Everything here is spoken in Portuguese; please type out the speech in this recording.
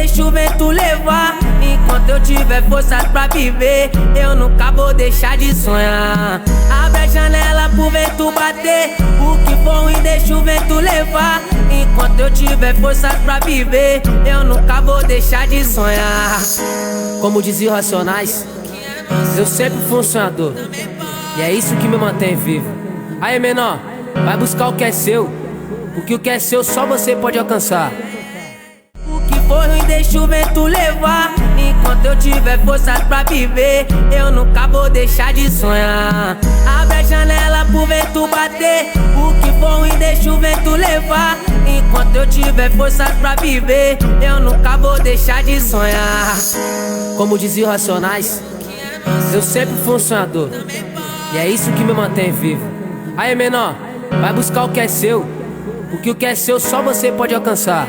deixo o vento levar. Enquanto eu tiver forças pra viver, eu nunca vou deixar de sonhar. Abre a janela pro vento bater, o que for ruim deixa o vento levar. Enquanto eu tiver forças pra viver, eu nunca vou deixar de sonhar. Como dizia o Racionais, eu sempre fui um sonhador, e é isso que me mantém vivo. Aí, menor, vai buscar o que é seu, porque o que é seu só você pode alcançar. O que for ruim deixa o vento levar. Enquanto eu tiver forças pra viver, eu nunca vou deixar de sonhar. Abre a janela pro vento bater, o que for ruim deixa o vento levar. Enquanto eu tiver forças pra viver, eu nunca vou deixar de sonhar. Como dizia o Racionais, eu sempre fui um sonhador, e é isso que me mantém vivo. Aí, menor, vai buscar o que é seu, porque o que é seu só você pode alcançar.